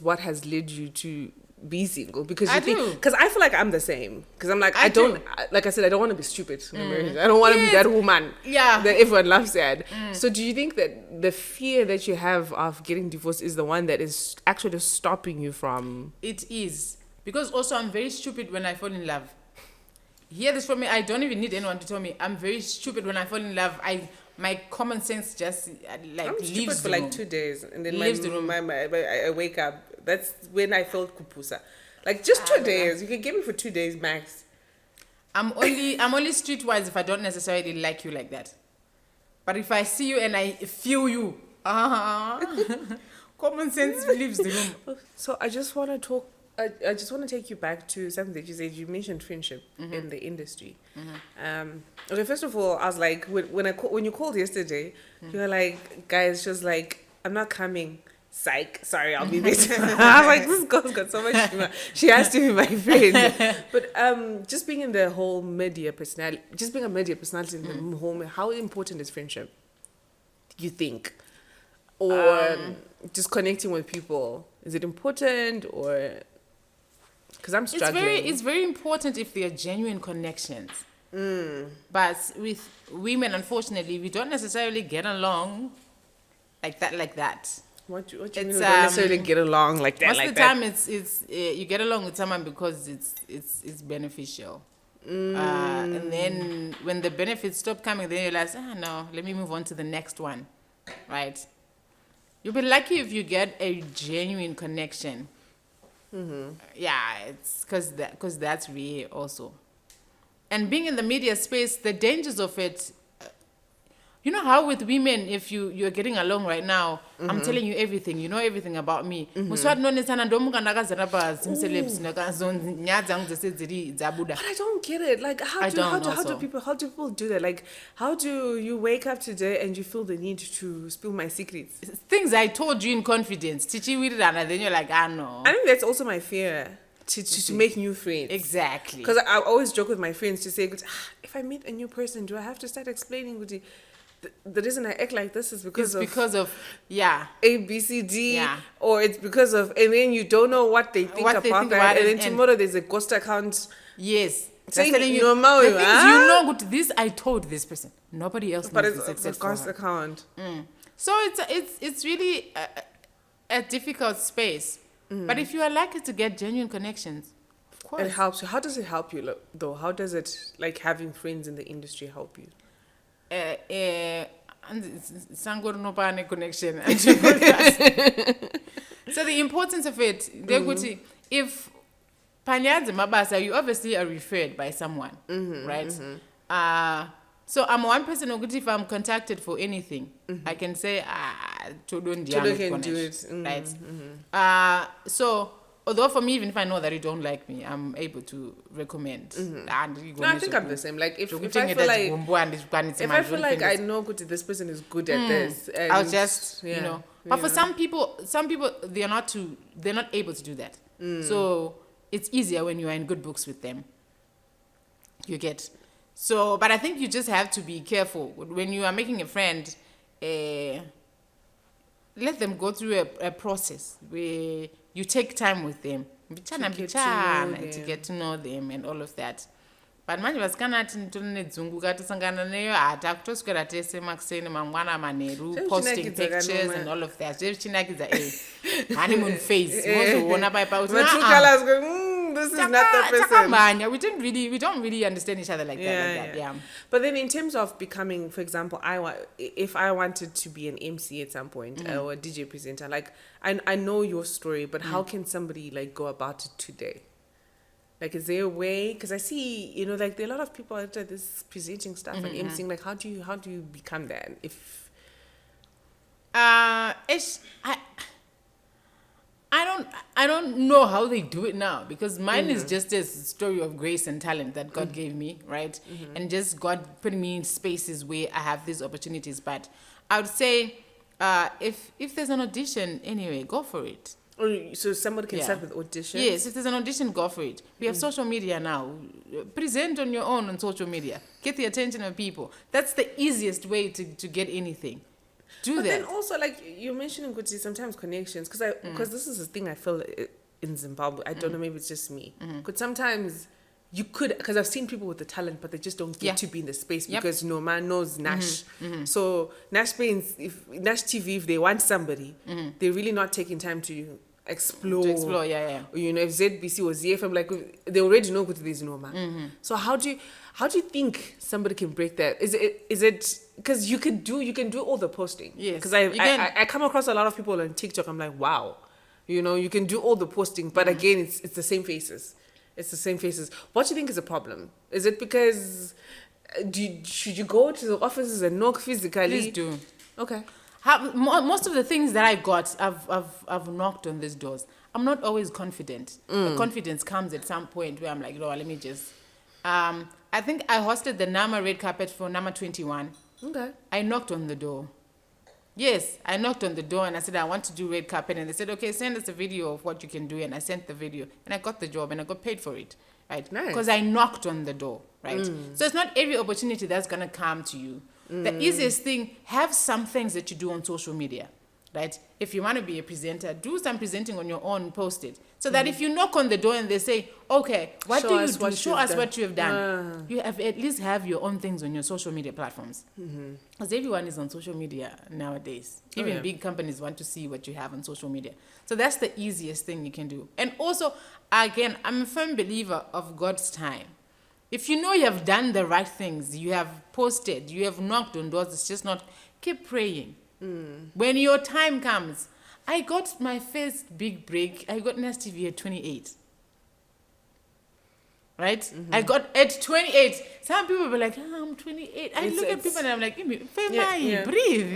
what has led you to be single? Because you think, because I feel like I'm the same. Because I'm like, like I said, I don't want to be stupid in a marriage. I don't want to be that woman that everyone laughs at. So do you think that the fear that you have of getting divorced is the one that is actually stopping you from... It is. Because also I'm very stupid when I fall in love. Hear this from me. I don't even need anyone to tell me. I'm very stupid when I fall in love. My common sense just I'm stupid leaves for the like room. 2 days, and then Leaves the room. I wake up. That's when I felt kupusa. Like just 2 days. You can get me for 2 days max. I'm only streetwise if I don't necessarily like you like that. But if I see you and I feel you, common sense leaves the room. So I just want to talk. I just want to take you back to something that you said. You mentioned friendship in the industry. Okay, first of all, I was like, when you called yesterday, you were like, guys, just like, I'm not coming. Psych. Sorry, I'll be busy. I was like, this girl's got so much humor. She has to be my friend. But just being in the whole media personality, just being a media personality in the whole, how important is friendship? Do you think? Or just connecting with people? Is it important or... Because I'm struggling. It's very important if they are genuine connections. But with women, unfortunately, we don't necessarily get along like that. What you mean we don't necessarily get along like that? Most of the time, it's you get along with someone because it's beneficial. And then when the benefits stop coming, then you realize, no, let me move on to the next one, right? You'll be lucky if you get a genuine connection. Yeah, it's because that's real also. And being in the media space, the dangers of it, you know how with women, if you're getting along right now, I'm telling you everything, you know everything about me. But I don't get it. Like how do people do that? Like how do you wake up today and you feel the need to spill my secrets? Things I told you in confidence. And then you're like, no. I think that's also my fear. To make new friends. Exactly. Because I always joke with my friends to say, if I meet a new person, do I have to start explaining the reason I act like this is because of A, B, C, D, or it's because of, and then you don't know what they think about that, and then tomorrow there's a ghost account. Yes. Saying telling you, normal, the things you know, this I told this person. Nobody else knows this except a ghost account. So it's really a difficult space. But if you are lucky to get genuine connections, of course. It helps you. How does it help you, though? How does it, like having friends in the industry, help you? Connection. So the importance of it, if Panyads Mabasa, you obviously are referred by someone, right? So I'm one person who, if I'm contacted for anything, I can say, Todo can do it, right? So although for me, even if I know that you don't like me, I'm able to recommend. And No, I think I'm the same. Like if I feel like I know good, this person is good at this, and I'll just But for some people they're not able to do that. So it's easier when you are in good books with them. You get. So, but I think you just have to be careful when you are making a friend. Let them go through a process where you take time with them to get to know them and all of that. But manje vasikana ati nedzunguka tosangana neyo takutoswera tese makuseni mangwana manheru posting pictures and all of that. Zvechinakidza honeymoon phase. Mozoona this is not the person. We don't really understand each other like that. Yeah. But then in terms of becoming, for example, if I wanted to be an MC at some point or a DJ presenter, like I know your story, but how can somebody like go about it today? Like, is there a way? Because I see, like there are a lot of people out there this presenting stuff and emceeing. Like, how do you become that? If I don't know how they do it now, because mine is just a story of grace and talent that God gave me, right? And just God putting me in spaces where I have these opportunities. But I would say, if there's an audition anyway, go for it. So somebody can start with auditions? Yes, if there's an audition, go for it. We have social media now. Present on your own on social media. Get the attention of people. That's the easiest way to get anything. But then also, like you're mentioning, Gucci, sometimes connections, because this is the thing I feel in Zimbabwe. I don't know, maybe it's just me. Because sometimes you could, because I've seen people with the talent, but they just don't get to be in the space because no man knows Nash. So Nash TV, if they want somebody, they're really not taking time to explore. Yeah. If ZBC or ZFM, like they already know what there's Noma. So how do you think somebody can break that? Is it because you can do all the posting? Yes. Because I come across a lot of people on TikTok. I'm like, wow, you can do all the posting, but again, it's the same faces. It's the same faces. What do you think is a problem? Is it because should you go to the offices and knock physically? Please do. Okay. Most of the things that I got, I've knocked on these doors. I'm not always confident. The confidence comes at some point where I'm like, let me just. I think I hosted the Nama red carpet for Nama 21. Okay. I knocked on the door. Yes, I knocked on the door and I said, I want to do red carpet. And they said, okay, send us a video of what you can do. And I sent the video and I got the job and I got paid for it. Right? Nice. Because I knocked on the door. Right? So it's not every opportunity that's going to come to you. The easiest thing, have some things that you do on social media. Right? If you want to be a presenter, do some presenting on your own, post it. So that if you knock on the door and they say, okay, what do you do? Show us what you have done. You have at least have your own things on your social media platforms. Because everyone is on social media nowadays. Even big companies want to see what you have on social media. So that's the easiest thing you can do. And also, again, I'm a firm believer of God's time. If you know you have done the right things, you have posted, you have knocked on doors, it's just not, keep praying. When your time comes, I got my first big break. I got Nest TV at 28. Right? I got at 28. Some people were like, I'm 28. I look at people and I'm like, breathe.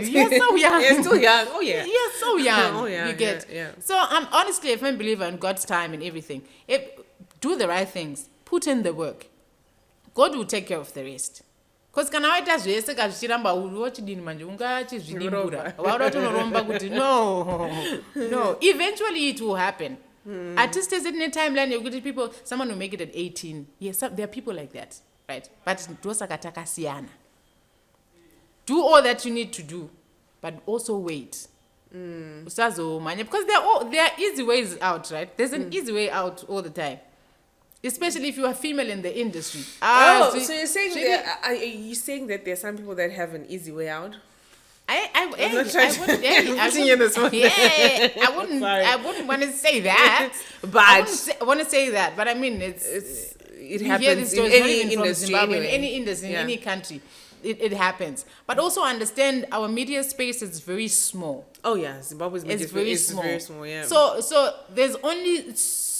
You're so young. You're still young. Oh, yeah. You're so young. You get. Yeah. So I'm honestly a firm believer in God's time and everything. Do the right things. Put in the work. God will take care of the rest. Because kana waita zvese kazvichiramba uchidini manje ungachizvidimbura wauratonoromba kuti no eventually it will happen. At least there's a timeline yekuti someone will make it at 18. Yes, there are people like that, right? But ndosaka takasiyana. Do all that you need to do, but also wait. Because there are easy ways out, right? There's an easy way out all the time. Especially if you are female in the industry. So you're saying are you saying that there are some people that have an easy way out? I wouldn't want to say that. I want to say that, but I mean it happens in any industry, in any industry, in any country. It happens. But also understand our media space is very small. Oh yeah, Zimbabwe's media space is very small, yeah. So there's only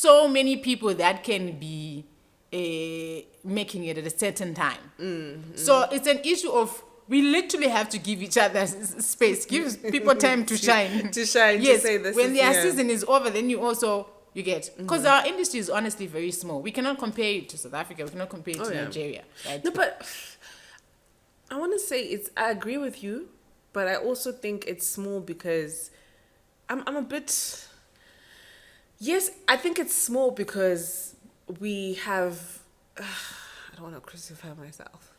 so many people that can be making it at a certain time. So it's an issue of we literally have to give each other space, give people time to shine. To shine, yes, to say this. When their season is over, then you also You get? Because our industry is honestly very small. We cannot compare it to South Africa. We cannot compare it to Nigeria. Right? No, but I want to say I agree with you, but I also think it's small because I'm a bit... Yes, I think it's small because we have... I don't want to crucify myself.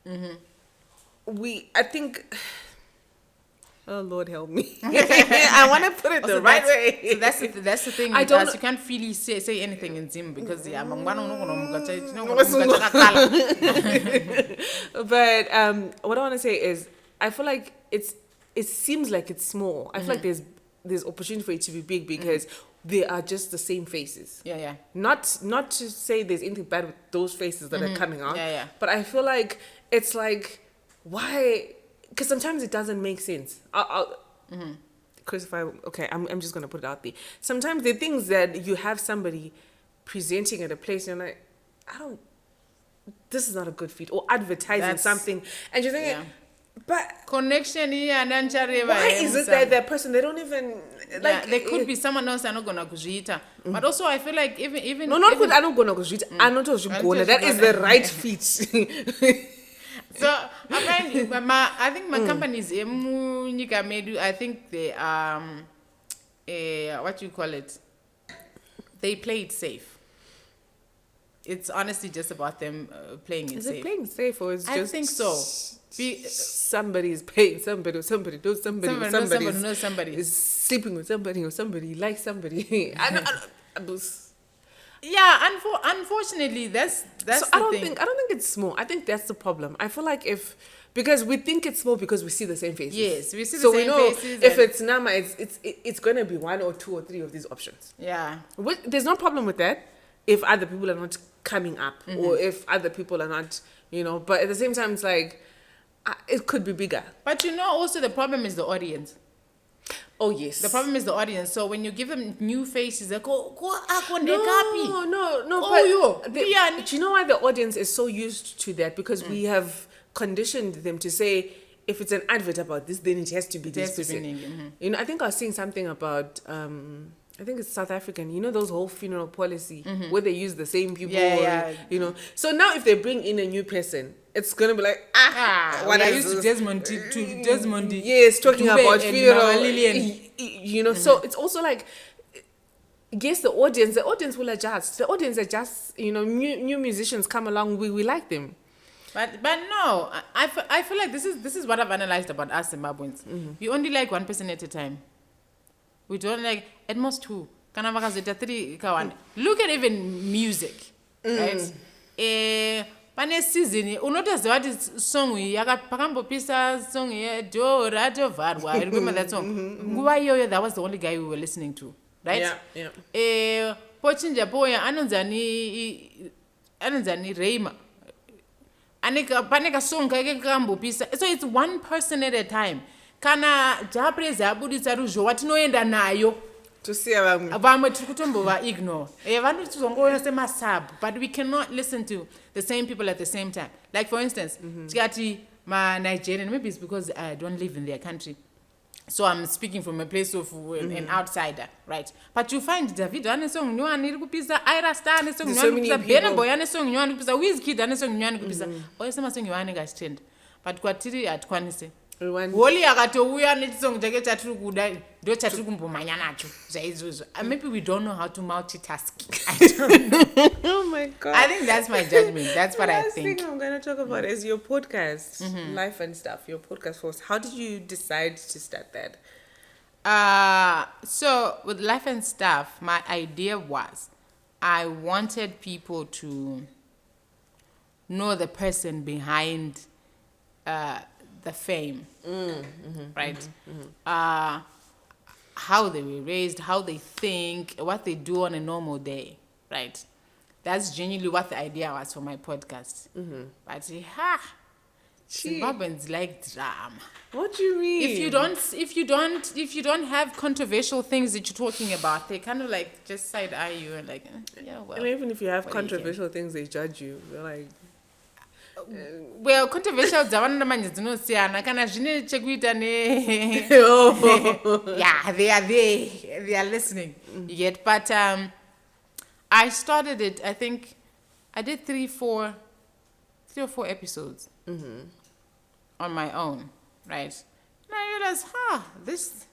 I think... Oh, Lord, help me. I want to put it the right way. So that's the thing. You can't really say anything in Zim because But what I want to say is, I feel like it seems like it's small. I feel like there's opportunity for it to be big because they are just the same faces. Yeah. Not to say there's anything bad with those faces that are coming out. Yeah. But I feel like it's like, why? Because sometimes it doesn't make sense. Crucify. Okay, I'm just gonna put it out there. Sometimes the things that you have somebody presenting at a place, you're like, this is not a good fit, or advertising something, and you're thinking, but connection here and then why is it that person they don't even like? There could be someone else I'm not gonna kuzita. But also I feel like even no, not good. I don't gonna kuzita. I'm not gonna. That is the right fit. So I think my companies I think they what do you call it? They play it safe. It's honestly just about them playing it safe. Is it playing safe or is I think so. Somebody's paying somebody knows somebody is sleeping with somebody or somebody likes somebody. Unfortunately, that's so I don't think it's small. I think that's the problem. I feel like because we think it's small because we see the same faces. Yes, we see the same faces. So we know if it's Nama, it's going to be 1 or 2 or 3 of these options. Yeah. There's no problem with that if other people are not coming up or if other people are not, but at the same time, it's like, it could be bigger. But also the problem is the audience. Oh, yes. The problem is the audience. So when you give them new faces, they go, no. Do you know why the audience is so used to that? Because we have conditioned them to say, if it's an advert about this, then it has to be this person. I think I was saying something about, I think it's South African, those whole funeral policy where they use the same people. Yeah. So now if they bring in a new person, it's going to be like, what I used to Desmond. Yes, talking about funeral. So it's also like, yes, the audience will adjust. The audience adjusts, new musicians come along, we like them. But no, I feel like this is what I've analyzed about us Zimbabweans. We only like one person at a time. We don't like at most 2. Look at even music, right? Pane season unotaziva kuti song yakapakambopisa song yedhora tovharwa. I remember that song. Nguva iyoyo that was the only guy we were listening to, right? Yeah. Pochinja poya anonzani Reima. Paneka song kake kakambopisa. So it's one person at a time. Kana japreza abuditsa ruzhowa tinoenda nayo. Vamwe tiri kutombova ignore. Vanotizongoona semasub, but we cannot listen to the same people at the same time. Like for instance, tikati Nigerian, maybe it's because I don't live in their country. So I'm speaking from a place of an outsider, right? But you find David ane song nyuani kupisa, Ira Star ane song nyuani kupisa, Burna Boy ane song nyuani kupisa, Wizkid ane song nyuani kupisa. Oyesema song nyuani gachitenda. But kwatiri atkwanise. Woli akatouya nechitsongo chake chatiri kuda ndo chatiri kumbomhanya nacho zvaizvozvo. Maybe we don't know how to multitask. I don't know. Oh my God. I think that's my judgment. That's what I think. The last thing I'm going to talk about is your podcast, Life and Stuff, your podcast force. How did you decide to start that? So with Life and Stuff, my idea was I wanted people to know the person behind the fame, right? How they were raised, how they think, what they do on a normal day, right? That's genuinely what the idea was for my podcast. But Zimbabweans like drama. What do you mean? If you don't have controversial things that you're talking about, they kind of like just side eye you and like, yeah, well. And even if you have controversial things, they judge you. They're like, well, controversial dzavanoda manje dzinosiyana kana zvine chekuita ne yeah, they are there, they are listening. You get, but I started it. I think I did 3 or 4 episodes on my own, right? And I realized, this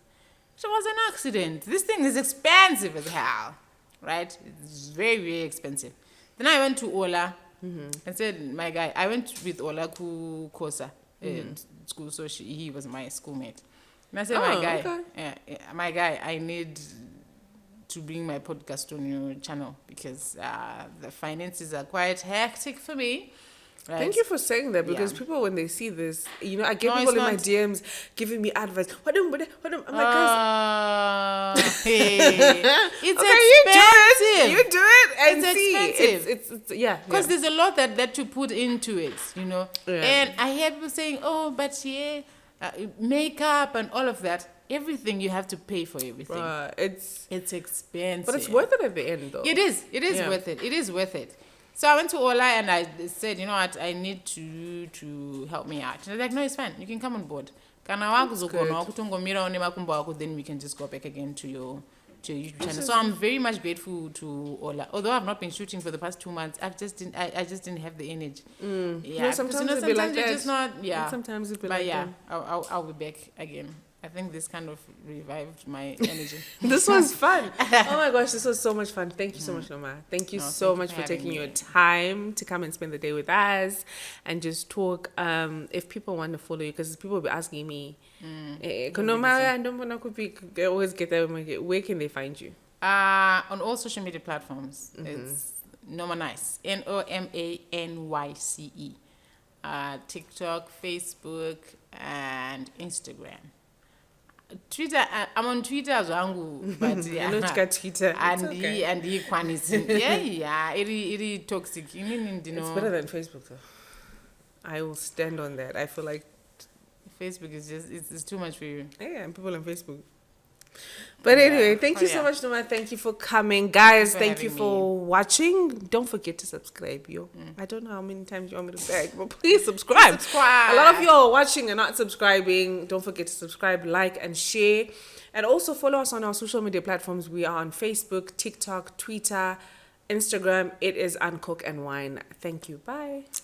was an accident. This thing is expensive as hell, right? It's very, very expensive. Then I went to Ola and said, my guy, I went with Ola ku Kosa in school, so he was my schoolmate. And I said, my guy, I need to bring my podcast on your channel because the finances are quite hectic for me. Right? Thank you for saying that because people, when they see this, I get people in my DMs giving me advice. I'm like, guys, it's expensive. You do it and it's see. Expensive. It's yeah. Because there's a lot that you put into it, Yeah. And I hear people saying, "Oh, but makeup and all of that." Everything you have to pay for everything. It's expensive, but it's worth it at the end, though. It is worth it. It is worth it. So I went to Ola and I said, you know what, I need to help me out. And they're like, no, it's fine. You can come on board. Then we can just go back again to your YouTube channel. So I'm very much grateful to Ola. Although I've not been shooting for the past 2 months, I just didn't have the energy. Yeah, sometimes it'll be like that. Just not, yeah. Sometimes it'll be but like yeah, that. I'll be back again. I think this kind of revived my energy. This was fun. Oh my gosh, this was so much fun. Thank you so much, Noma. Thank you so much for taking your time to come and spend the day with us and just talk. If people want to follow you, because people will be asking me, Noma, they always get there. Where can they find you? On all social media platforms. It's Noma Nyce. NOMANYCE. TikTok, Facebook, and Instagram. Twitter, I'm on Twitter as well, but yeah, I know Twitter, and he yeah, it toxic. It's better than Facebook, though. I will stand on that. I feel like Facebook is just it's too much for you. Yeah, and people on Facebook. But anyway, thank you so much, Noma. Thank you for coming. Guys, thank you for watching. Don't forget to subscribe, yo. I don't know how many times you want me to beg, but please subscribe. A lot of you are watching and not subscribing. Don't forget to subscribe, like, and share. And also follow us on our social media platforms. We are on Facebook, TikTok, Twitter, Instagram. It is Uncook and Wine. Thank you. Bye.